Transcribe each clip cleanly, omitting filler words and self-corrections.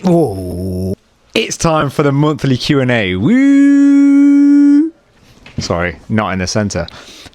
Oh, it's time for the monthly Q&A. Woo! Sorry, not in the center.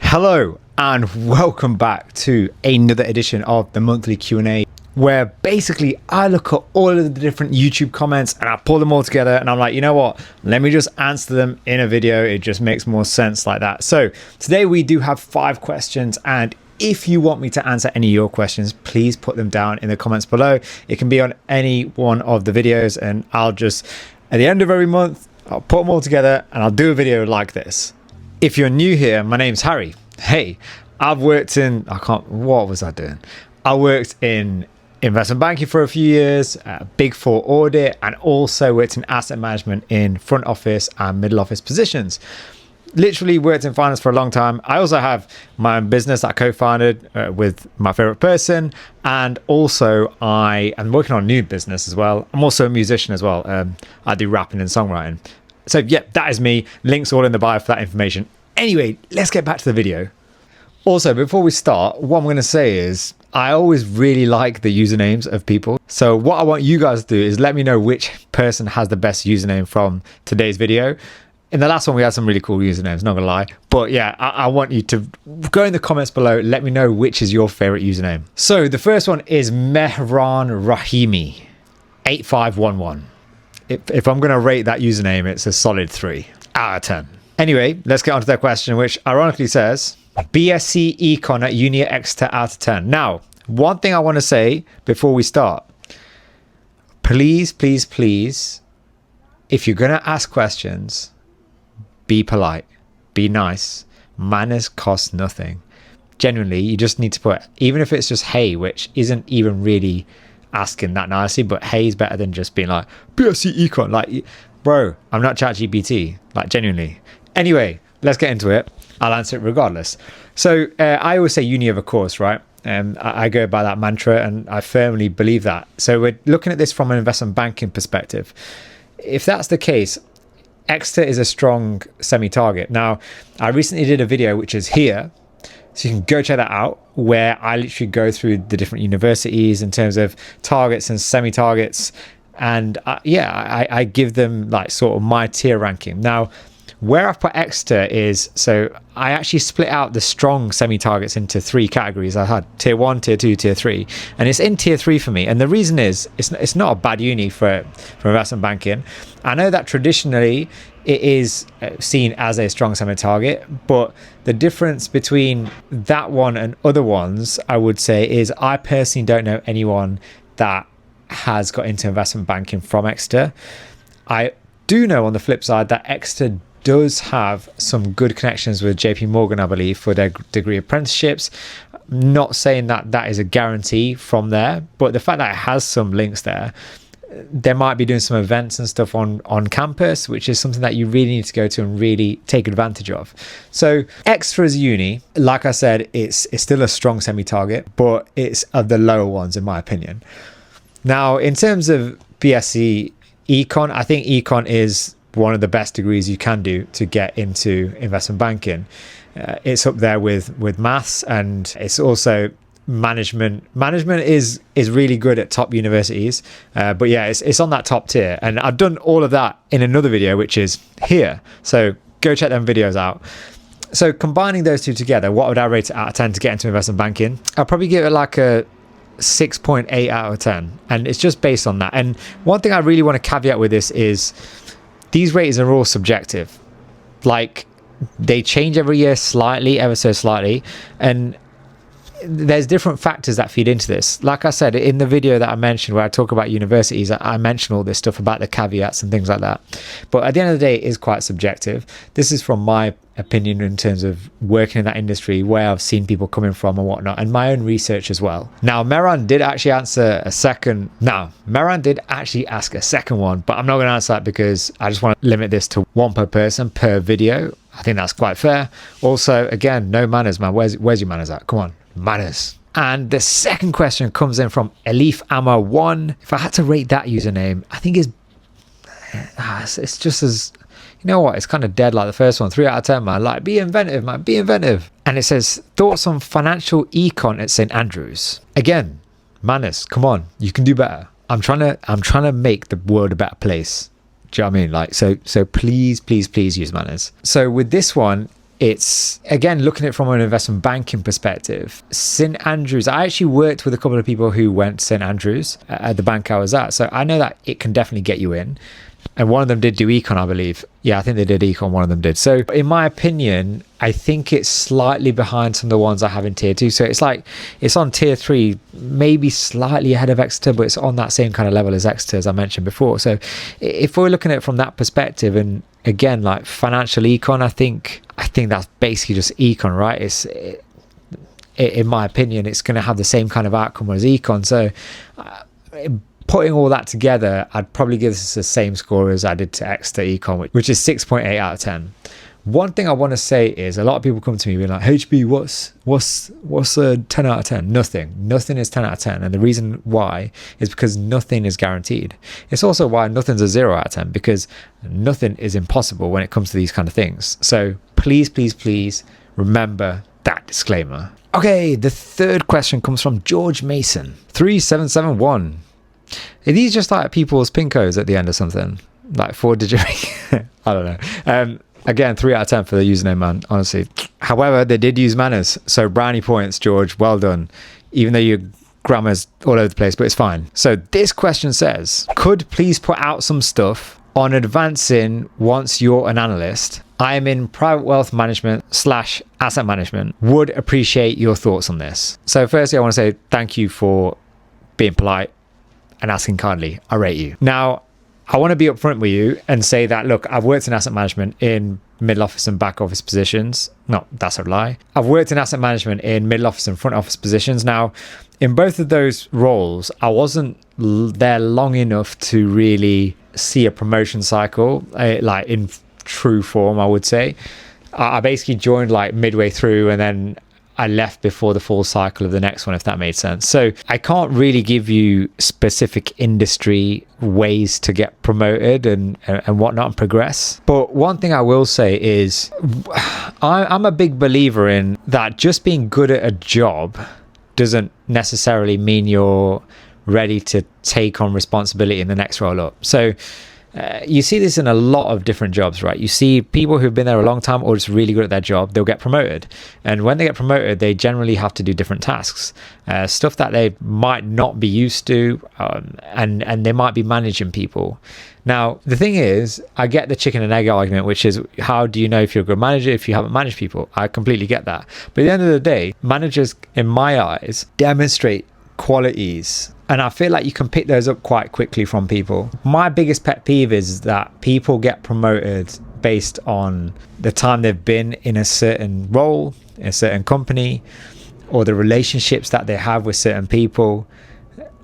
Hello and welcome back to another edition of the monthly Q&A, where basically I look at all of the different YouTube comments and I pull them all together and I'm like, you know what, let me just answer them in a video. It just makes more sense like that. So today we do have 5 questions, and if you want me to answer any of your questions, please put them down in the comments below. It can be on any one of the videos, and I'll just, at the end of every month, I'll put them all together and I'll do a video like this. If you're new here, my name's Harry. Hey, I've worked in, what was I doing? I worked in investment banking for a few years, Big Four audit, and also worked in asset management in front office and middle office positions. Literally worked in finance for a long time. I also have my own business that I co-founded with my favorite person, and also I am working on a new business as well. I'm also a musician as well. I do rapping and songwriting. So yeah, that is me. Links all in the bio for that information. Anyway, let's get back to the video. Also, before we start, what I'm going to say is I always really like the usernames of people. So what I want you guys to do is let me know which person has the best username from today's video. In the last one, we had some really cool usernames, not gonna lie. But yeah, I want you to go in the comments below. Let me know which is your favorite username. So the first one is Mehran Rahimi 8511. If I'm gonna rate that username, it's a solid 3 out of 10. Anyway, let's get on to their question, which ironically says BSc Econ at Uni at Exeter out of 10. Now, one thing I want to say before we start, please, if you're gonna ask questions, be polite, be nice. Manners cost nothing. Genuinely, you just need to put, even if it's just hey, which isn't even really asking that nicely, but hey is better than just being like BSc Econ. Like, bro, I'm not ChatGPT. Like, genuinely. Anyway, let's get into it. I'll answer it regardless. So I always say uni of a course, right? I go by that mantra, and I firmly believe that. So we're looking at this from an investment banking perspective. If that's the case, Exeter is a strong semi-target. Now, I recently did a video which is here, so you can go check that out, where I literally go through the different universities in terms of targets and semi-targets, and I give them like sort of my tier ranking. Now, where I've put Exeter is, so I actually split out the strong semi-targets into 3 categories. I had tier 1, tier 2, tier 3, and it's in tier 3 for me. And the reason is it's not a bad uni for investment banking. I know that traditionally it is seen as a strong semi-target, but the difference between that one and other ones, I would say, is I personally don't know anyone that has got into investment banking from Exeter. I do know on the flip side that Exeter does have some good connections with JP Morgan, I believe, for their degree apprenticeships. Not saying that that is a guarantee from there, but the fact that it has some links there, they might be doing some events and stuff on campus, which is something that you really need to go to and really take advantage of. So Exeter as a uni, like I said, it's still a strong semi-target, but it's of the lower ones in my opinion. Now, in terms of BSc Econ, I think Econ is one of the best degrees you can do to get into investment banking. It's up there with maths, and it's also management. Management is really good at top universities, but yeah, it's on that top tier, and I've done all of that in another video which is here, so go check them videos out. So combining those two together, what would I rate it out of 10 to get into investment banking? I'll probably give it like a 6.8 out of 10, and it's just based on that. And one thing I really want to caveat with this is these ratings are all subjective. Like, they change every year slightly, ever so slightly, and there's different factors that feed into this. Like I said in the video that I mentioned where I talk about universities, I mention all this stuff about the caveats and things like that, but at the end of the day it is quite subjective. This is from my opinion in terms of working in that industry, where I've seen people coming from and whatnot, and my own research as well. Now, Mehran did actually ask a second one, but I'm not going to answer that because I just want to limit this to 1 per person per video. I think that's quite fair. Also, again, no manners, man. Where's your manners at? Come on, manners. And the second question comes in from Elif Amma 1. If I had to rate that username, I think it's just as, you know what, it's kind of dead like the first one. 3 out of 10, man. Like, be inventive, man, be inventive. And it says, thoughts on financial econ at St. Andrews. Again, manners, come on, you can do better. I'm trying to make the world a better place. Do you know what I mean? Like, so please use manners. So with this one, it's, again, looking at it from an investment banking perspective. St Andrews, I actually worked with a couple of people who went to St Andrews at the bank I was at. So I know that it can definitely get you in. And one of them did do econ, I believe. Yeah, I think they did econ, one of them did. So in my opinion, I think it's slightly behind some of the ones I have in tier 2. So it's like, it's on tier 3, maybe slightly ahead of Exeter, but it's on that same kind of level as Exeter, as I mentioned before. So if we're looking at it from that perspective, and again, like financial econ, I think that's basically just econ, right? In my opinion, it's going to have the same kind of outcome as econ. So putting all that together, I'd probably give this the same score as I did to Exeter Econ, which is 6.8 out of 10. One thing I want to say is, a lot of people come to me being like, HB, what's a 10 out of 10? Nothing is 10 out of 10. And the reason why is because nothing is guaranteed. It's also why nothing's a 0 out of 10, because nothing is impossible when it comes to these kind of things. So please remember that disclaimer. Okay, the third question comes from George Mason, 3771. Are these just like people's PIN codes at the end or something? Like 4-digit? I don't know. Again, 3 out of 10 for the username, man, honestly. However, they did use manners. So brownie points, George. Well done. Even though your grammar's all over the place, but it's fine. So this question says, could please put out some stuff on advancing once you're an analyst? I am in private wealth management / asset management. Would appreciate your thoughts on this. So firstly, I want to say thank you for being polite and asking kindly. I rate you. Now, I want to be upfront with you and say that, look, I've worked in asset management in middle office and back office positions. No, that's a lie. I've worked in asset management in middle office and front office positions. Now, in both of those roles, I wasn't there long enough to really see a promotion cycle, like in true form, I would say. I basically joined like midway through, and then I left before the full cycle of the next one, if that made sense. So I can't really give you specific industry ways to get promoted and whatnot and progress. But one thing I will say is I'm a big believer in that just being good at a job doesn't necessarily mean you're ready to take on responsibility in the next role up. So you see this in a lot of different jobs, right? You see people who've been there a long time or just really good at their job, they'll get promoted. And when they get promoted, they generally have to do different tasks, stuff that they might not be used to, and they might be managing people. Now, the thing is, I get the chicken and egg argument, which is, how do you know if you're a good manager if you haven't managed people? I completely get that. But at the end of the day, managers, in my eyes, demonstrate qualities, and I feel like you can pick those up quite quickly from people. My biggest pet peeve is that people get promoted based on the time they've been in a certain role, in a certain company, or the relationships that they have with certain people,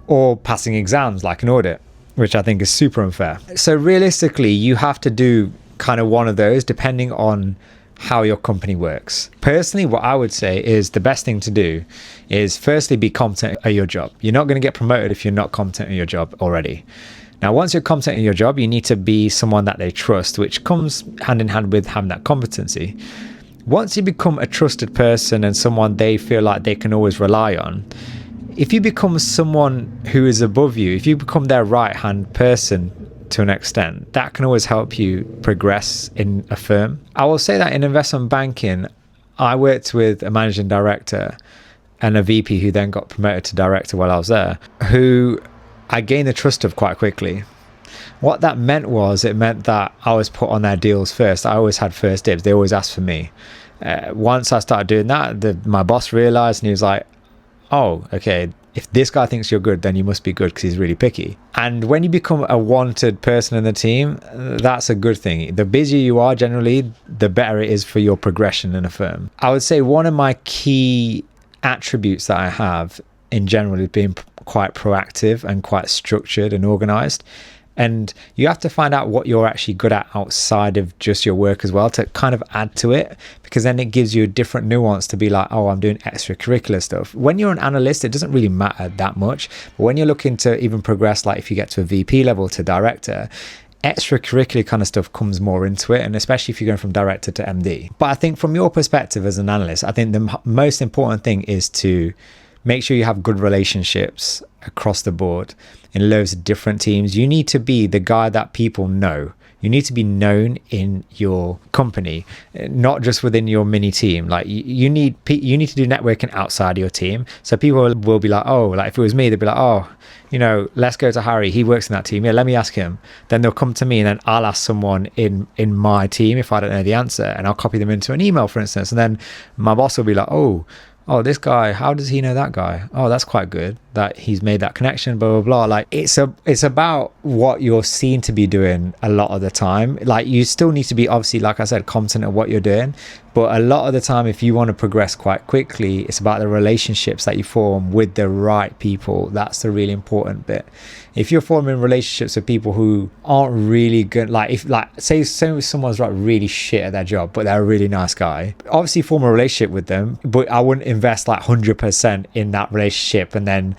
or passing exams like an audit, which I think is super unfair. So realistically, you have to do kind of one of those depending on how your company works. Personally, what I would say is the best thing to do is firstly be competent at your job. You're not going to get promoted if you're not competent in your job already. Now, once you're competent in your job, you need to be someone that they trust, which comes hand in hand with having that competency. Once you become a trusted person and someone they feel like they can always rely on, if you become someone who is above you, if you become their right-hand person to an extent, that can always help you progress in a firm. I will say that in investment banking, I worked with a managing director and a VP who then got promoted to director while I was there, who I gained the trust of quite quickly. What that meant was, it meant that I was put on their deals first. I always had first dibs. They always asked for me. Once I started doing that, my boss realized, and he was like, oh, okay, if this guy thinks you're good, then you must be good, because he's really picky. And when you become a wanted person in the team, that's a good thing. The busier you are generally, the better it is for your progression in a firm. I would say one of my key attributes that I have in general is being quite proactive and quite structured and organized. And you have to find out what you're actually good at outside of just your work as well, to kind of add to it, because then it gives you a different nuance to be like, oh, I'm doing extracurricular stuff. When you're an analyst, it doesn't really matter that much. But when you're looking to even progress, like if you get to a VP level to director, extracurricular kind of stuff comes more into it, and especially if you're going from director to MD. But I think from your perspective as an analyst, I think the most important thing is to make sure you have good relationships across the board in loads of different teams. You need to be the guy that people know. You need to be known in your company, not just within your mini team. Like you need to do networking outside of your team. So people will be like, oh, like if it was me, they'd be like, oh, let's go to Harry. He works in that team. Yeah, let me ask him. Then they'll come to me, and then I'll ask someone in my team if I don't know the answer, and I'll copy them into an email, for instance. And then my boss will be like, oh, this guy, how does he know that guy? Oh, that's quite good that he's made that connection, blah, blah, blah. Like it's about what you're seen to be doing a lot of the time. Like you still need to be, obviously, like I said, competent at what you're doing. But a lot of the time, if you want to progress quite quickly, it's about the relationships that you form with the right people. That's the really important bit. If you're forming relationships with people who aren't really good, say someone's like really shit at their job, but they're a really nice guy, obviously form a relationship with them, but I wouldn't invest like 100% in that relationship and then,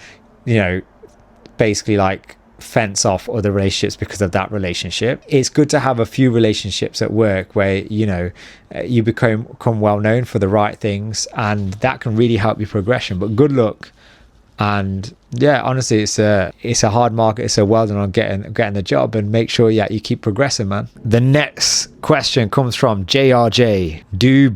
basically like fence off other relationships because of that relationship. It's good to have a few relationships at work where, you become well known for the right things, and that can really help your progression. But good luck. And yeah, honestly, it's a hard market. It's a well done on getting the job, and make sure you keep progressing, man. The next question comes from JRJ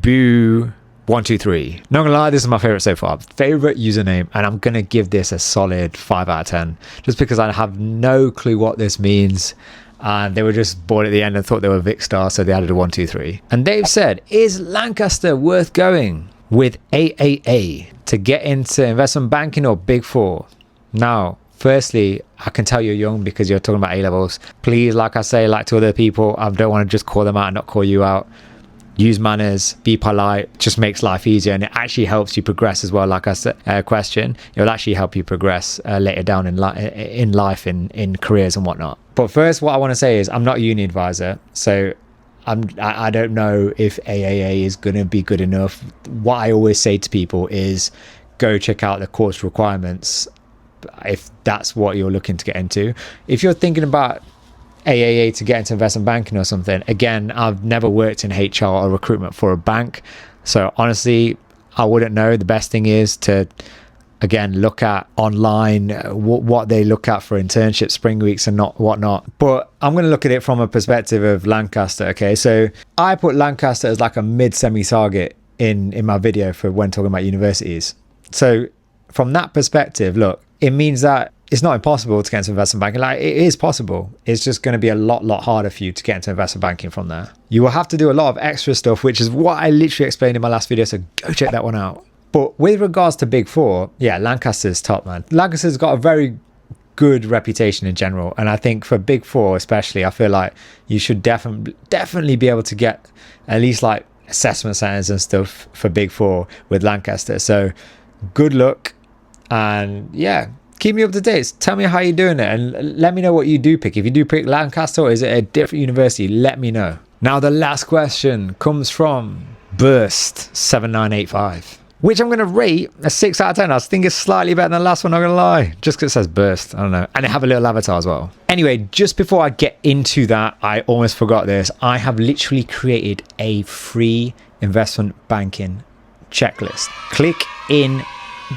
Boo 123. Not gonna lie, this is my favorite so far. Favorite username, and I'm gonna give this a solid 5 out of 10, just because I have no clue what this means. And they were just bored at the end and thought they were Vicstar, so they added a 123. And they've said, is Lancaster worth going with AAA to get into investment banking or Big Four? Now, firstly, I can tell you're young because you're talking about A-levels. Please, like I say, like to other people, I don't want to just call them out and not call you out. Use manners, be polite, just makes life easier, and it actually helps you progress as well. Like I said, it will actually help you progress later down in life, in careers and whatnot. But first, what I want to say is I'm not a uni advisor, so I don't know if AAA is going to be good enough. What I always say to people is go check out the course requirements if that's what you're looking to get into. If you're thinking about AAA to get into investment banking or something, again, I've never worked in HR or recruitment for a bank, so honestly I wouldn't know. The best thing is to again look at online what they look at for internships, spring weeks and whatnot. But I'm going to look at it from a perspective of Lancaster. Okay, so I put Lancaster as like a mid-semi target in my video for when talking about universities. So from that perspective, look, it means that it's not impossible to get into investment banking. Like, it is possible. It's just going to be a lot harder for you to get into investment banking from there. You will have to do a lot of extra stuff, which is what I literally explained in my last video. So go check that one out. But with regards to Big Four, yeah, Lancaster's top, man. Lancaster's got a very good reputation in general. And I think for Big Four especially, I feel like you should definitely be able to get at least like assessment centers and stuff for Big Four with Lancaster. So good luck. And yeah, keep me up to date. Tell me how you're doing it, and let me know what you do pick. If you do pick Lancaster or is it a different university, let me know. Now the last question comes from Burst7985, which I'm going to rate a 6 out of 10. I think it's slightly better than the last one, not going to lie, just because it says Burst. I don't know. And they have a little avatar as well. Anyway, just before I get into that, I almost forgot this. I have literally created a free investment banking checklist. Click in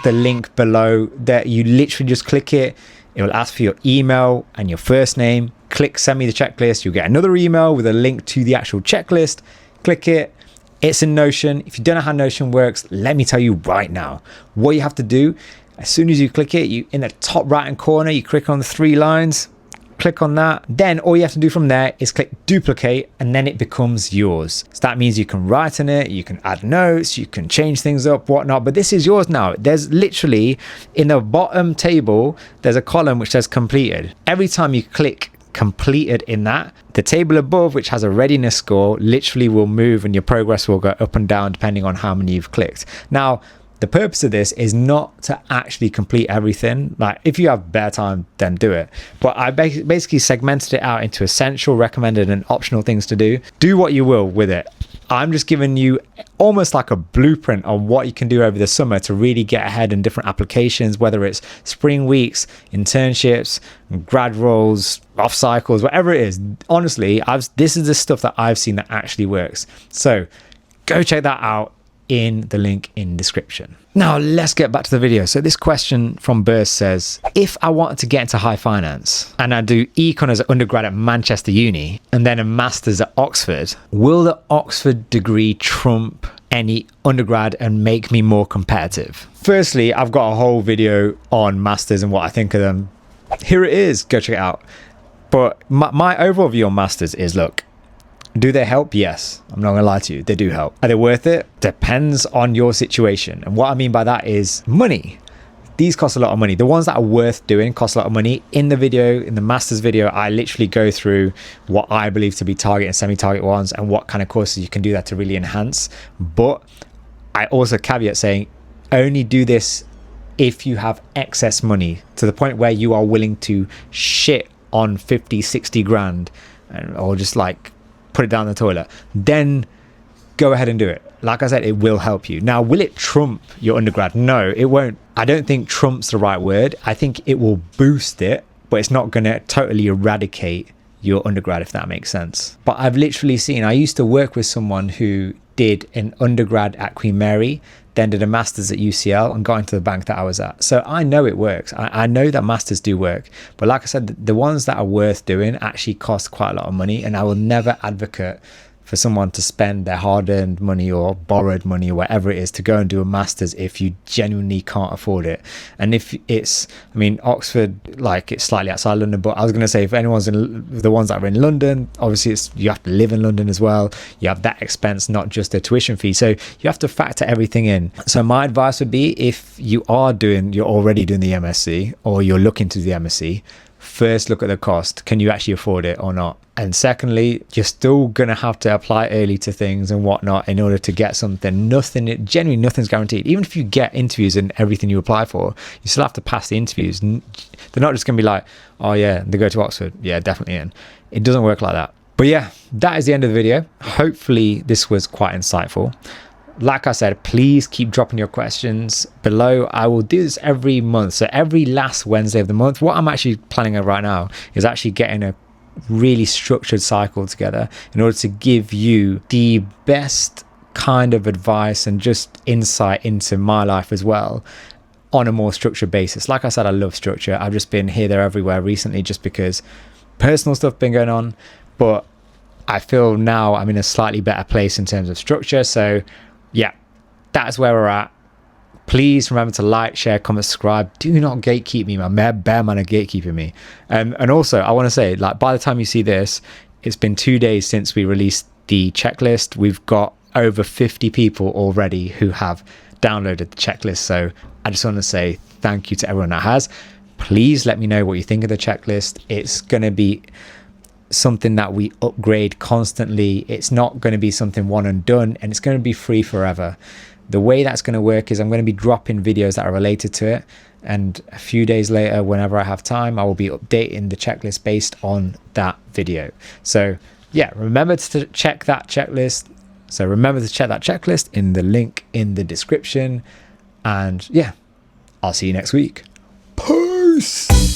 the link below that. You literally just click it. It will ask for your email and your first name. Click send me the checklist. You'll get another email with a link to the actual checklist. Click it. It's in Notion. If you don't know how Notion works, let me tell you right now. What you have to do, as soon as you click it, you in the top right hand corner, you click on the 3 lines. Click on that. Then all you have to do from there is click duplicate, and then it becomes yours. So that means you can write in it, you can add notes, you can change things up, whatnot, but this is yours now. There's literally in the bottom table, there's a column which says completed. Every time you click completed in that, the table above, which has a readiness score, literally will move and your progress will go up and down depending on how many you've clicked. Now, the purpose of this is not to actually complete everything. Like, if you have bare time, then do it. But I basically segmented it out into essential, recommended, and optional things to do. Do what you will with it. I'm just giving you almost like a blueprint on what you can do over the summer to really get ahead in different applications, whether it's spring weeks, internships, grad roles, off cycles, whatever it is. Honestly, this is the stuff that I've seen that actually works. So go check that out. in the link in description. Now let's get back to the video. So this question from Burst says, if I wanted to get into high finance and I do econ as an undergrad at Manchester Uni and then a master's at Oxford, will the Oxford degree trump any undergrad and make me more competitive? Firstly, I've got a whole video on masters and what I think of them. Here it is, go check it out. But my overall view on masters is, look, do they help? Yes. I'm not gonna lie to you, they do help. Are they worth it? Depends on your situation. And what I mean by that is money. These cost a lot of money. The ones that are worth doing cost a lot of money. In the video, in the master's video, I literally go through what I believe to be target and semi-target ones and what kind of courses you can do that to really enhance. But I also caveat saying, only do this if you have excess money to the point where you are willing to shit on 50, 60 grand or just like put it down the toilet, then go ahead and do it. Like I said, it will help you. Now, will it trump your undergrad? No, it won't. I don't think trump's the right word. I think it will boost it, but it's not going to totally eradicate your undergrad, if that makes sense. But I've literally seen, I used to work with someone who did an undergrad at Queen Mary, then did a master's at UCL and got into the bank that I was at. So I know it works. I know that masters do work. But like I said, the ones that are worth doing actually cost quite a lot of money. And I will never advocate for someone to spend their hard-earned money or borrowed money or whatever it is to go and do a master's if you genuinely can't afford it. And if it's, I mean, Oxford, like, it's slightly outside London, but I was going to say, if anyone's in the ones that are in London, obviously you have to live in London as well. You have that expense, not just a tuition fee. So you have to factor everything in. So my advice would be, if you're already doing the MSc or you're looking to do the MSc, first look at the cost. Can you actually afford it or not? And secondly, you're still going to have to apply early to things and whatnot in order to get something. Genuinely nothing's guaranteed. Even if you get interviews and everything you apply for, you still have to pass the interviews. They're not just going to be like, oh yeah, they go to Oxford. Yeah, definitely in. It doesn't work like that. But yeah, that is the end of the video. Hopefully this was quite insightful. Like I said, please keep dropping your questions below. I will do this every month. So every last Wednesday of the month. What I'm actually planning on right now is actually getting a really structured cycle together in order to give you the best kind of advice and just insight into my life as well on a more structured basis. Like I said, I love structure. I've just been here, there, everywhere recently just because personal stuff been going on. But I feel now I'm in a slightly better place in terms of structure. So yeah, that's where we're at. Please remember to like, share, comment, subscribe. Do not gatekeep me, man. Bear man are gatekeeping me. And also, I want to say, like, by the time you see this, it's been 2 days since we released the checklist. We've got over 50 people already who have downloaded the checklist. So I just want to say thank you to everyone that has. Please let me know what you think of the checklist. It's going to be something that we upgrade constantly. It's not going to be something one and done, and it's going to be free forever. The way that's going to work is I'm going to be dropping videos that are related to it, and a few days later, whenever I have time, I will be updating the checklist based on that video. So yeah, remember to check that checklist. So remember to check that checklist in the link in the description. And yeah, I'll see you next week. Peace.